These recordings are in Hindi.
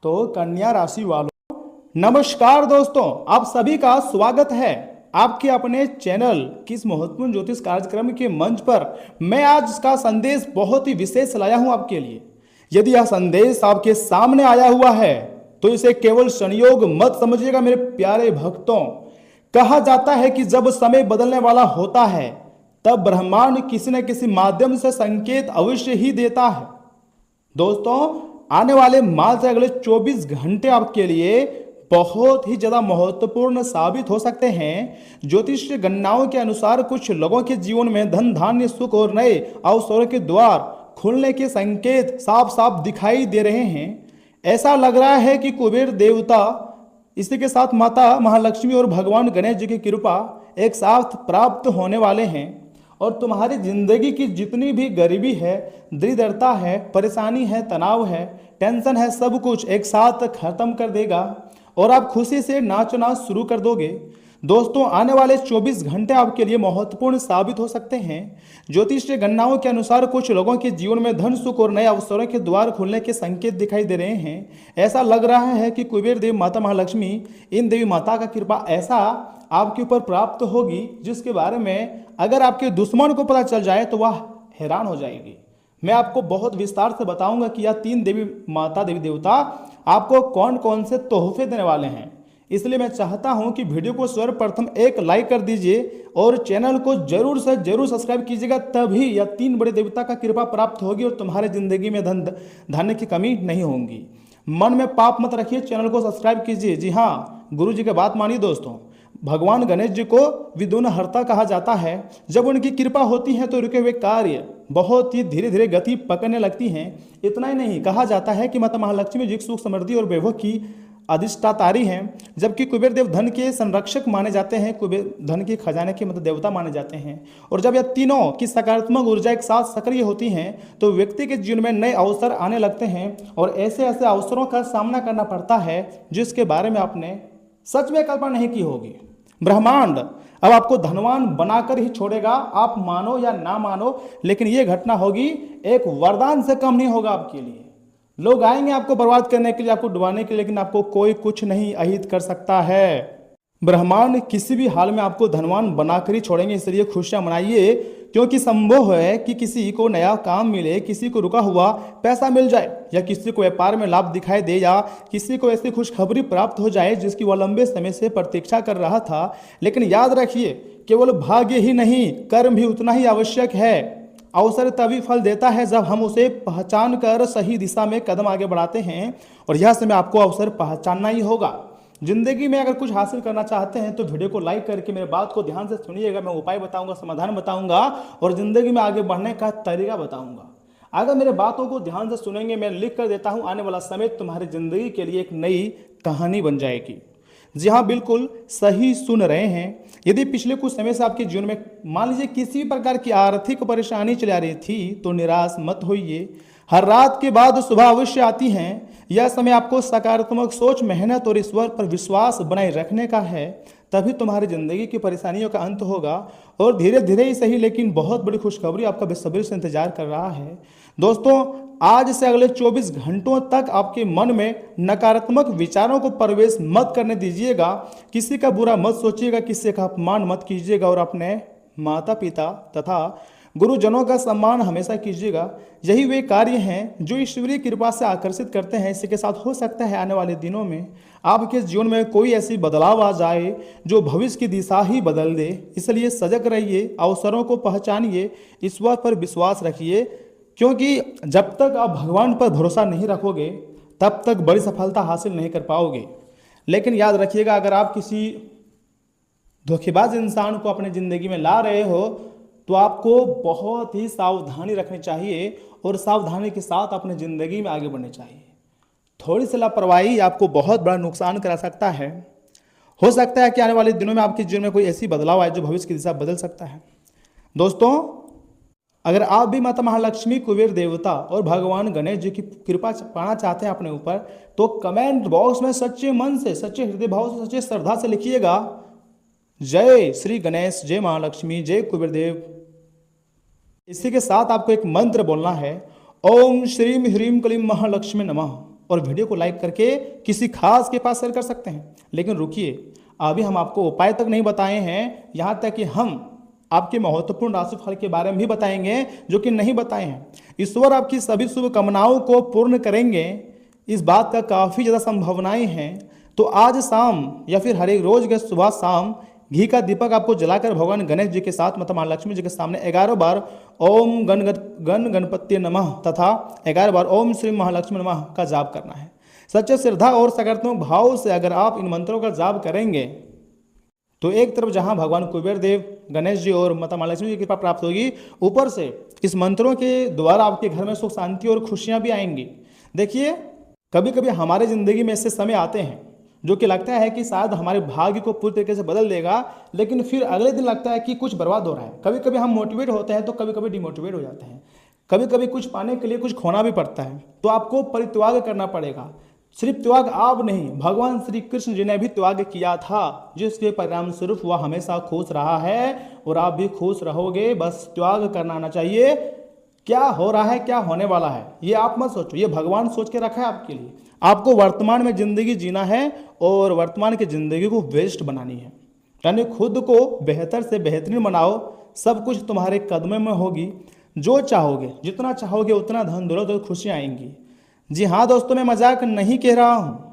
तो कन्या राशि वालों, नमस्कार दोस्तों, आप सभी का स्वागत है आपके अपने चैनल किस महत्वपूर्ण ज्योतिष कार्यक्रम के मंच पर। मैं आज इसका संदेश बहुत ही विशेष लाया हूं आपके लिए। यदि यह संदेश आपके सामने आया हुआ है तो इसे केवल संयोग मत समझिएगा मेरे प्यारे भक्तों। कहा जाता है कि जब समय बदलने वाला होता है तब ब्रह्मांड किसी न किसी माध्यम से संकेत अवश्य ही देता है। दोस्तों, आने वाले मार्च से अगले 24 घंटे आपके लिए बहुत ही ज्यादा महत्वपूर्ण साबित हो सकते हैं। ज्योतिष गणनाओं के अनुसार कुछ लोगों के जीवन में धन धान्य सुख और नए अवसरों के द्वार खुलने के संकेत साफ साफ दिखाई दे रहे हैं। ऐसा लग रहा है कि कुबेर देवता, इसी के साथ माता महालक्ष्मी और भगवान गणेश जी की कृपा एक साथ प्राप्त होने वाले हैं और तुम्हारी जिंदगी की जितनी भी गरीबी है, दरिद्रता है, परेशानी है, तनाव है, टेंशन है, सब कुछ एक साथ खत्म कर देगा और आप खुशी से नाचना शुरू कर दोगे। दोस्तों, आने वाले 24 घंटे आपके लिए महत्वपूर्ण साबित हो सकते हैं। ज्योतिष गणनाओं के अनुसार कुछ लोगों के जीवन में धन सुख और नए अवसरों के द्वार खुलने के संकेत दिखाई दे रहे हैं। ऐसा लग रहा है कि कुबेर देव, माता महालक्ष्मी, इन देवी माता का कृपा ऐसा आपके ऊपर प्राप्त होगी जिसके बारे में अगर आपके दुश्मन को पता चल जाए तो वह हैरान हो जाएगी। मैं आपको बहुत विस्तार से बताऊंगा कि यह 3 देवी माता, देवी देवता आपको कौन कौन से तोहफे देने वाले हैं। इसलिए मैं चाहता हूं कि वीडियो को सर्वप्रथम एक लाइक कर दीजिए और चैनल को जरूर से जरूर सब्सक्राइब कीजिएगा, तभी यह 3 बड़े देवता का कृपा प्राप्त होगी और तुम्हारे जिंदगी में धन धान्य की कमी नहीं होगी। मन में पाप मत रखिए, चैनल को सब्सक्राइब कीजिए। जी हाँ, गुरु जी की बात मानिए दोस्तों। भगवान गणेश जी को विद्युन्हर्ता कहा जाता है। जब उनकी कृपा होती है तो रुके हुए कार्य बहुत ही धीरे धीरे गति पकड़ने लगती हैं। इतना ही नहीं, कहा जाता है कि माता महालक्ष्मी जी सुख समृद्धि और वैभव की अधिष्ठातारी हैं, जबकि कुबेर देव धन के संरक्षक माने जाते हैं, कुबेर धन के खजाने के मतलब देवता माने जाते हैं। और जब यह तीनों की सकारात्मक ऊर्जा एक साथ सक्रिय होती हैं तो व्यक्ति के जीवन में नए अवसर आने लगते हैं और ऐसे ऐसे अवसरों का सामना करना पड़ता है जिसके बारे में आपने सच में कल्पना नहीं की होगी। ब्रह्मांड अब आपको धनवान बनाकर ही छोड़ेगा, आप मानो या ना मानो, लेकिन यह घटना होगी, एक वरदान से कम नहीं होगा आपके लिए। लोग आएंगे आपको बर्बाद करने के लिए, आपको डुबाने के लिए, लेकिन आपको कोई कुछ नहीं अहित कर सकता है। ब्रह्मांड किसी भी हाल में आपको धनवान बनाकर ही छोड़ेंगे, इसलिए खुशियां मनाइए, क्योंकि संभव है कि किसी को नया काम मिले, किसी को रुका हुआ पैसा मिल जाए, या किसी को व्यापार में लाभ दिखाई दे, या किसी को ऐसी खुशखबरी प्राप्त हो जाए जिसकी वह लंबे समय से प्रतीक्षा कर रहा था। लेकिन याद रखिए, केवल भाग्य ही नहीं, कर्म भी उतना ही आवश्यक है। अवसर तभी फल देता है जब हम उसे पहचान कर सही दिशा में कदम आगे बढ़ाते हैं, और यह समय आपको अवसर पहचानना ही होगा। जिंदगी में अगर कुछ हासिल करना चाहते हैं तो वीडियो को लाइक करके मेरे बात को ध्यान से सुनिएगा। मैं उपाय बताऊंगा, समाधान बताऊंगा और जिंदगी में आगे बढ़ने का तरीका बताऊंगा। अगर मेरे बातों को ध्यान से सुनेंगे, मैं लिख कर देता हूं, आने वाला समय तुम्हारी जिंदगी के लिए एक नई कहानी बन जाएगी। जी हाँ, बिल्कुल सही सुन रहे हैं। यदि पिछले कुछ समय से आपके जीवन में मान लीजिए किसी प्रकार की आर्थिक परेशानी चली आ रही थी तो निराश मत होइए। हर रात के बाद सुबह अवश्य आती हैं। यह समय आपको सकारात्मक सोच, मेहनत और ईश्वर पर विश्वास बनाए रखने का है, तभी तुम्हारी जिंदगी की परेशानियों का अंत होगा और धीरे धीरे ही सही, लेकिन बहुत बड़ी खुशखबरी आपका बेसब्री से इंतजार कर रहा है। दोस्तों, आज से अगले 24 घंटों तक आपके मन में नकारात्मक विचारों को प्रवेश मत करने दीजिएगा। किसी का बुरा मत सोचिएगा, किसी का अपमान मत कीजिएगा और अपने माता पिता तथा गुरुजनों का सम्मान हमेशा कीजिएगा। यही वे कार्य हैं जो ईश्वरीय कृपा से आकर्षित करते हैं। इसी के साथ हो सकता है आने वाले दिनों में आपके जीवन में कोई ऐसी बदलाव आ जाए जो भविष्य की दिशा ही बदल दे। इसलिए सजग रहिए, अवसरों को पहचानिए, ईश्वर पर विश्वास रखिए, क्योंकि जब तक आप भगवान पर भरोसा नहीं रखोगे तब तक बड़ी सफलता हासिल नहीं कर पाओगे। लेकिन याद रखिएगा, अगर आप किसी धोखेबाज इंसान को अपनी जिंदगी में ला रहे हो तो आपको बहुत ही सावधानी रखनी चाहिए और सावधानी के साथ अपनी जिंदगी में आगे बढ़नी चाहिए। थोड़ी सी लापरवाही आपको बहुत बड़ा नुकसान करा सकता है। हो सकता है कि आने वाले दिनों में आपके जीवन में कोई ऐसी बदलाव आए जो भविष्य की दिशा बदल सकता है। दोस्तों, अगर आप भी माता महालक्ष्मी, कुबेर देवता और भगवान गणेश जी की कृपा पाना चाहते हैं अपने ऊपर, तो कमेंट बॉक्स में सच्चे मन से, सच्चे हृदय भाव से, सच्चे श्रद्धा से लिखिएगा, जय श्री गणेश, जय महालक्ष्मी, जय कुबेर देव। इसी के साथ आपको एक मंत्र बोलना है, ओम श्रीम ह्रीम क्लीम महालक्ष्मी नमः। और वीडियो को लाइक करके किसी खास के पास शेयर कर सकते हैं। लेकिन रुकिए, अभी हम आपको उपाय तक नहीं बताए हैं, यहाँ तक कि हम आपके महत्वपूर्ण राशिफल के बारे में भी बताएंगे जो कि नहीं बताए हैं। ईश्वर आपकी सभी शुभ कामनाओं को पूर्ण करेंगे, इस बात का काफ़ी ज़्यादा संभावनाएं हैं। तो आज शाम या फिर हर एक रोज के सुबह शाम घी का दीपक आपको जलाकर भगवान गणेश जी के साथ माता महालक्ष्मी जी के सामने 11 बार ओम गण गणपति नमः तथा 11 बार ओम श्री महालक्ष्मी नमः का जाप करना है। सच्चे श्रद्धा और सकारात्मक भाव से अगर आप इन मंत्रों का जाप करेंगे तो एक तरफ जहां भगवान कुबेर देव, गणेश जी और माता महालक्ष्मी जी की कृपा प्राप्त होगी, ऊपर से इस मंत्रों के द्वारा आपके घर में सुख शांति और खुशियां भी आएंगी। देखिए, कभी कभी हमारे जिंदगी में ऐसे समय आते हैं जो कि लगता है कि शायद हमारे भाग्य को पूरी तरीके से बदल देगा, लेकिन फिर अगले दिन लगता है कि कुछ बर्बाद हो रहा है। कभी कभी हम मोटिवेट होते हैं तो कभी कभी डिमोटिवेट हो जाते हैं। कभी कभी कुछ पाने के लिए कुछ खोना भी पड़ता है, तो आपको परित्याग करना पड़ेगा। सिर्फ त्याग आप नहीं, भगवान श्री कृष्ण जी ने भी त्याग किया था, जिसके परिणाम स्वरूप वह हमेशा खुश रहा है और आप भी खुश रहोगे। बस त्याग करना आना चाहिए। क्या हो रहा है, क्या होने वाला है, ये आप मत सोचो, ये भगवान सोच के रखा है आपके लिए। आपको वर्तमान में जिंदगी जीना है और वर्तमान की जिंदगी को बेस्ट बनानी है, यानी खुद को बेहतर से बेहतरीन बनाओ। सब कुछ तुम्हारे कदमों में होगी। जो चाहोगे, जितना चाहोगे उतना धन दौलत और खुशियाँ आएंगी। जी हाँ दोस्तों, मैं मजाक नहीं कह रहा हूँ।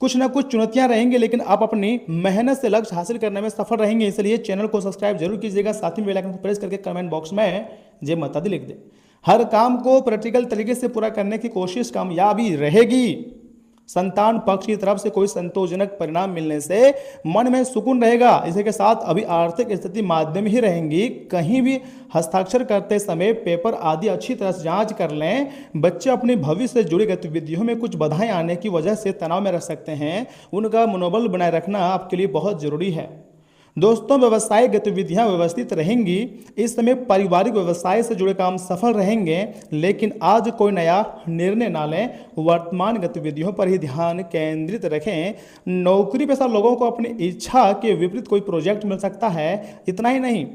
कुछ ना कुछ चुनौतियां रहेंगी, लेकिन आप अपनी मेहनत से लक्ष्य हासिल करने में सफल रहेंगे। इसलिए चैनल को सब्सक्राइब जरूर कीजिएगा, साथ ही बेल आइकन को प्रेस करके कमेंट बॉक्स में जय माता दी लिख दे। हर काम को प्रैक्टिकल तरीके से पूरा करने की कोशिश कामयाबी रहेगी। संतान पक्ष की तरफ से कोई संतोषजनक परिणाम मिलने से मन में सुकून रहेगा। इसी के साथ अभी आर्थिक स्थिति माध्यम ही रहेंगी। कहीं भी हस्ताक्षर करते समय पेपर आदि अच्छी तरह से जांच कर लें। बच्चे अपने भविष्य से जुड़ी गतिविधियों में कुछ बाधाएं आने की वजह से तनाव में रह सकते हैं। उनका मनोबल बनाए रखना आपके लिए बहुत जरूरी है। दोस्तों, व्यवसायिक गतिविधियां व्यवस्थित रहेंगी। इस समय पारिवारिक व्यवसाय से जुड़े काम सफल रहेंगे, लेकिन आज कोई नया निर्णय ना लें। वर्तमान गतिविधियों पर ही ध्यान केंद्रित रखें। नौकरी पेशा लोगों को अपनी इच्छा के विपरीत कोई प्रोजेक्ट मिल सकता है। इतना ही नहीं,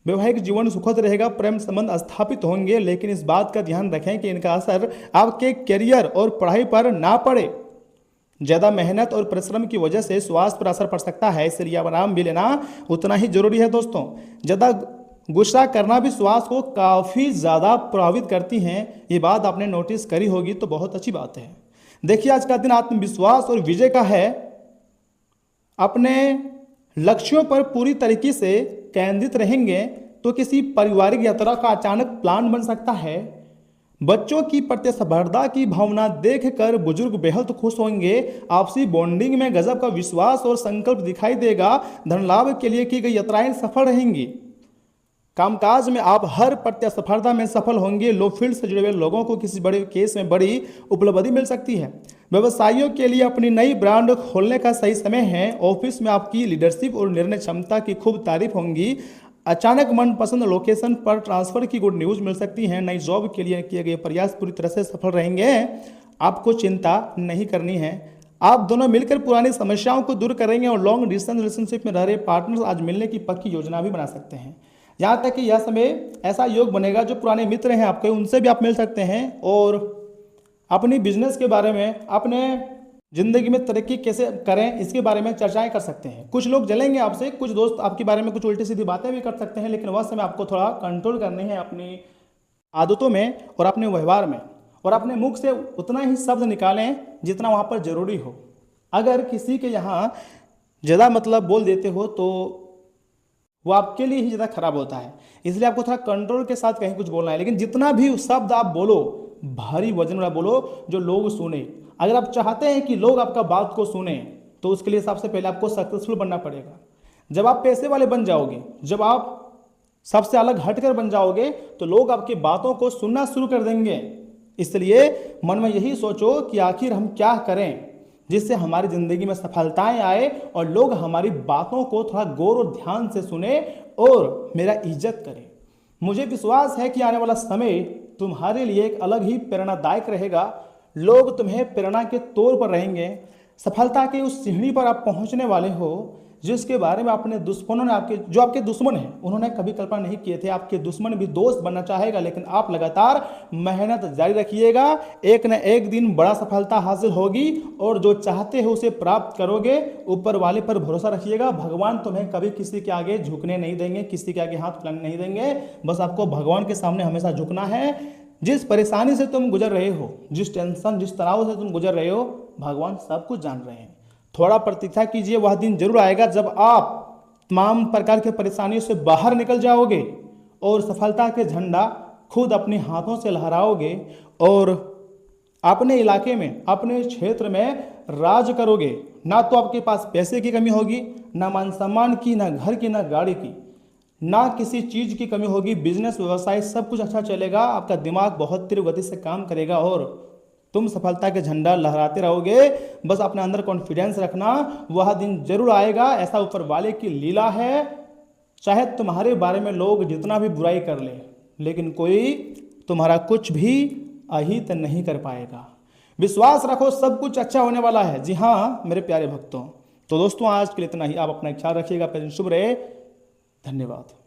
वैवाहिक जीवन सुखद रहेगा, प्रेम संबंध स्थापित होंगे, लेकिन इस बात का ध्यान रखें कि इनका असर आपके करियर और पढ़ाई पर ना पड़े। ज़्यादा मेहनत और परिश्रम की वजह से स्वास्थ्य पर असर पड़ सकता है, इसलिए आराम भी लेना उतना ही जरूरी है। दोस्तों, ज़्यादा गुस्सा करना भी स्वास्थ्य को काफ़ी ज़्यादा प्रभावित करती हैं। ये बात आपने नोटिस करी होगी, तो बहुत अच्छी बात है। देखिए, आज का दिन आत्मविश्वास और विजय का है। अपने लक्ष्यों पर पूरी तरीके से केंद्रित रहेंगे तो किसी पारिवारिक यात्रा का अचानक प्लान बन सकता है। बच्चों की प्रतिस्पर्धा की भावना देखकर बुजुर्ग बेहद खुश होंगे। आपसी बॉन्डिंग में गजब का विश्वास और संकल्प दिखाई देगा। धन लाभ के लिए की गई यात्राएं सफल रहेंगी। कामकाज में आप हर प्रतिस्पर्धा में सफल होंगे। लो फील्ड से जुड़े हुए लोगों को किसी बड़े केस में बड़ी उपलब्धि मिल सकती है। व्यवसायियों के लिए अपनी नई ब्रांड खोलने का सही समय है। ऑफिस में आपकी लीडरशिप और निर्णय क्षमता की खूब तारीफ होंगी। अचानक मनपसंद लोकेशन पर ट्रांसफर की गुड न्यूज मिल सकती है। नई जॉब के लिए किए गए प्रयास पूरी तरह से सफल रहेंगे। आपको चिंता नहीं करनी है। आप दोनों मिलकर पुरानी समस्याओं को दूर करेंगे और लॉन्ग डिस्टेंस रिलेशनशिप में रह रहे पार्टनर्स आज मिलने की पक्की योजना भी बना सकते हैं। यहाँ तक कि यह समय ऐसा योग बनेगा, जो पुराने मित्र हैं आपके, उनसे भी आप मिल सकते हैं और अपनी बिजनेस के बारे में, अपने जिंदगी में तरक्की कैसे करें, इसके बारे में चर्चाएं कर सकते हैं। कुछ लोग जलेंगे आपसे, कुछ दोस्त आपके बारे में कुछ उल्टी सीधी बातें भी कर सकते हैं, लेकिन वह समय आपको थोड़ा कंट्रोल करनी है अपनी आदतों में और अपने व्यवहार में, और अपने मुख से उतना ही शब्द निकालें जितना वहाँ पर जरूरी हो। अगर किसी के यहाँ ज़्यादा मतलब बोल देते हो तो वो आपके लिए ही ज़्यादा खराब होता है। इसलिए आपको थोड़ा कंट्रोल के साथ कहीं कुछ बोलना है, लेकिन जितना भी शब्द आप बोलो भारी वजन वाला बोलो जो लोग सुने। अगर आप चाहते हैं कि लोग आपका बात को सुने तो उसके लिए सबसे पहले आपको सक्सेसफुल बनना पड़ेगा। जब आप पैसे वाले बन जाओगे, जब आप सबसे अलग हटकर बन जाओगे, तो लोग आपकी बातों को सुनना शुरू कर देंगे। इसलिए मन में यही सोचो कि आखिर हम क्या करें जिससे हमारी जिंदगी में सफलताएं आए और लोग हमारी बातों को थोड़ा गौर और ध्यान से सुने और मेरा इज्जत करें। मुझे विश्वास है कि आने वाला समय तुम्हारे लिए एक अलग ही प्रेरणादायक रहेगा। लोग तुम्हें प्रेरणा के तौर पर रहेंगे। सफलता के उस सीढ़ी पर आप पहुंचने वाले हो जिसके बारे में अपने दुश्मनों ने आपके दुश्मन हैं उन्होंने कभी कल्पना नहीं किए थे। आपके दुश्मन भी दोस्त बनना चाहेगा, लेकिन आप लगातार मेहनत जारी रखिएगा, एक न एक दिन बड़ा सफलता हासिल होगी और जो चाहते हो उसे प्राप्त करोगे। ऊपर वाले पर भरोसा रखिएगा, भगवान तुम्हें कभी किसी के आगे झुकने नहीं देंगे, किसी के आगे हाथ फैलाने नहीं देंगे। बस आपको भगवान के सामने हमेशा झुकना है। जिस परेशानी से तुम गुजर रहे हो, जिस टेंशन जिस तनाव से तुम गुजर रहे हो, भगवान सब कुछ जान रहे हैं। थोड़ा प्रतीक्षा कीजिए, वह दिन जरूर आएगा जब आप तमाम प्रकार के परेशानियों से बाहर निकल जाओगे और सफलता के झंडा खुद अपने हाथों से लहराओगे और अपने इलाके में, अपने क्षेत्र में राज करोगे। ना तो आपके पास पैसे की कमी होगी, ना मान सम्मान की, ना घर की, ना गाड़ी की, ना किसी चीज की कमी होगी। बिजनेस व्यवसाय सब कुछ अच्छा चलेगा। आपका दिमाग बहुत तीव्र गति से काम करेगा और तुम सफलता के झंडा लहराते रहोगे। बस अपने अंदर कॉन्फिडेंस रखना, वह दिन जरूर आएगा। ऐसा ऊपर वाले की लीला है। चाहे तुम्हारे बारे में लोग जितना भी बुराई कर ले, लेकिन कोई तुम्हारा कुछ भी अहित नहीं कर पाएगा। विश्वास रखो, सब कुछ अच्छा होने वाला है। जी हाँ मेरे प्यारे भक्तों, तो दोस्तों आज के लिए इतना ही। आप अपना ख्याल रखिएगा, शुभ रहे। धन्यवाद।